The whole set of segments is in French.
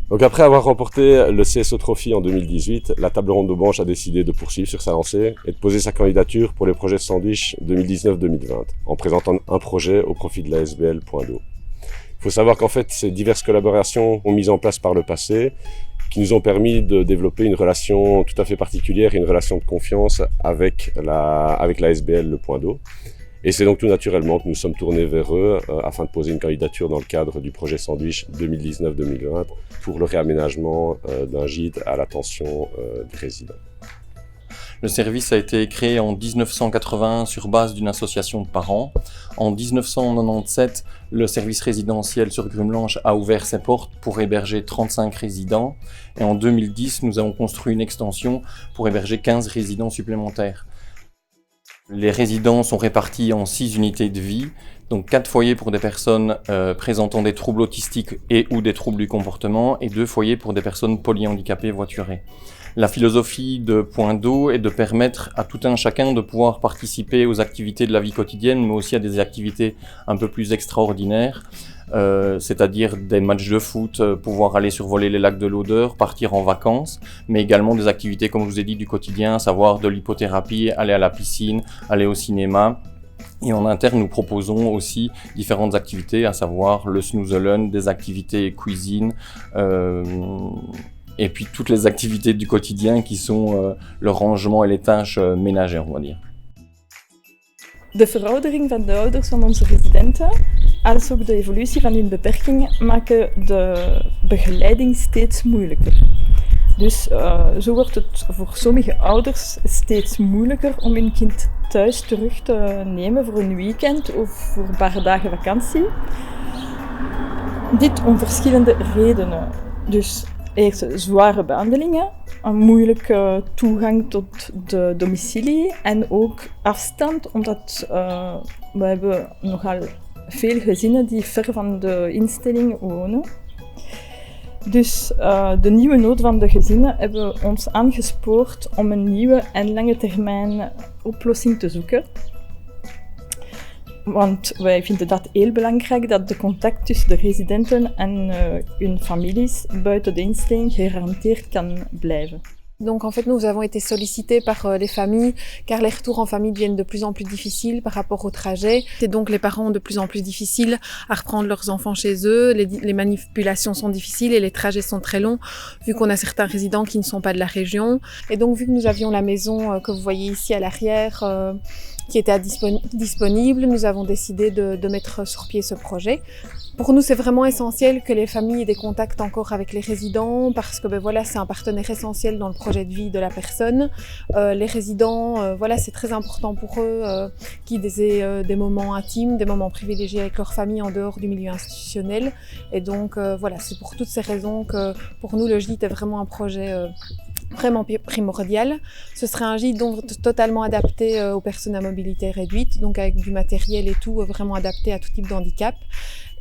Donc après avoir remporté le CSO Trophy en 2018, la table ronde de Branche a décidé de poursuivre sur sa lancée et de poser sa candidature pour les projets Sandwich 2019-2020, en présentant un projet au profit de l'ASBL Point d'eau. Il faut savoir qu'en fait, ces diverses collaborations ont mis en place par le passé, qui nous ont permis de développer une relation tout à fait particulière et une relation de confiance avec l'ASBL Le Point d'eau. Et c'est donc tout naturellement que nous sommes tournés vers eux afin de poser une candidature dans le cadre du projet Sandwich 2019-2020 pour le réaménagement d'un gîte à l'attention des résidents. Le service a été créé en 1980 sur base d'une association de parents. En 1997, le service résidentiel sur Grumelange a ouvert ses portes pour héberger 35 résidents. Et en 2010, nous avons construit une extension pour héberger 15 résidents supplémentaires. Les résidents sont répartis en 6 unités de vie, donc 4 foyers pour des personnes présentant des troubles autistiques et ou des troubles du comportement et 2 foyers pour des personnes polyhandicapées voiturées. La philosophie de Point d'eau est de permettre à tout un chacun de pouvoir participer aux activités de la vie quotidienne, mais aussi à des activités un peu plus extraordinaires, c'est-à-dire des matchs de foot, pouvoir aller survoler les lacs de l'Odeur, partir en vacances, mais également des activités, comme je vous ai dit, du quotidien, à savoir de l'hypothérapie, aller à la piscine, aller au cinéma. Et en interne, nous proposons aussi différentes activités, à savoir le snoozelen, des activités cuisine, et puis toutes les activités du quotidien qui sont le rangement et les tâches ménagères, on va dire. De veroudering van de ouders van onze residenten, als ook de evolutie van hun beperking, maken de begeleiding steeds moeilijker. Dus zo wordt het voor sommige ouders steeds moeilijker om hun kind thuis terug te nemen voor een weekend of voor een paar dagen vakantie. Dit om verschillende redenen. Dus eerst zware behandelingen, een moeilijke toegang tot de domicilie en ook afstand, omdat we hebben nogal veel gezinnen die ver van de instelling wonen. Dus de nieuwe nood van de gezinnen hebben ons aangespoord om een nieuwe en lange termijn oplossing te zoeken. Want wij vinden dat heel belangrijk dat de contact tussen de residenten en hun families buiten de instelling gegarandeerd kan blijven. Donc en fait nous avons été sollicités par les familles car les retours en famille deviennent de plus en plus difficiles par rapport au trajet. Et donc les parents ont de plus en plus difficiles à reprendre leurs enfants chez eux, les manipulations sont difficiles et les trajets sont très longs vu qu'on a certains résidents qui ne sont pas de la région. Et donc vu que nous avions la maison que vous voyez ici à l'arrière qui était disponible, nous avons décidé de mettre sur pied ce projet. Pour nous, c'est vraiment essentiel que les familles aient des contacts encore avec les résidents parce que voilà, c'est un partenaire essentiel dans le projet de vie de la personne. Les résidents, voilà, c'est très important pour eux qu'ils aient des moments intimes, des moments privilégiés avec leur famille en dehors du milieu institutionnel. Et donc voilà, c'est pour toutes ces raisons que pour nous, le gîte est vraiment un projet vraiment primordial. Ce serait un gîte donc totalement adapté aux personnes à mobilité réduite, donc avec du matériel et tout vraiment adapté à tout type de handicap.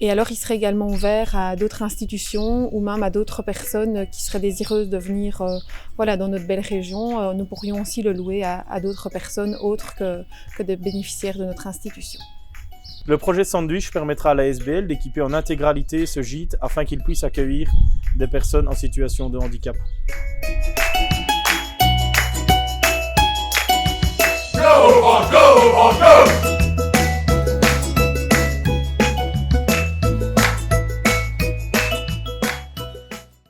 Et alors il serait également ouvert à d'autres institutions ou même à d'autres personnes qui seraient désireuses de venir voilà, dans notre belle région. Nous pourrions aussi le louer à d'autres personnes autres que des bénéficiaires de notre institution. Le projet Sandwich permettra à l'ASBL d'équiper en intégralité ce gîte afin qu'il puisse accueillir des personnes en situation de handicap. Go on, go on, go!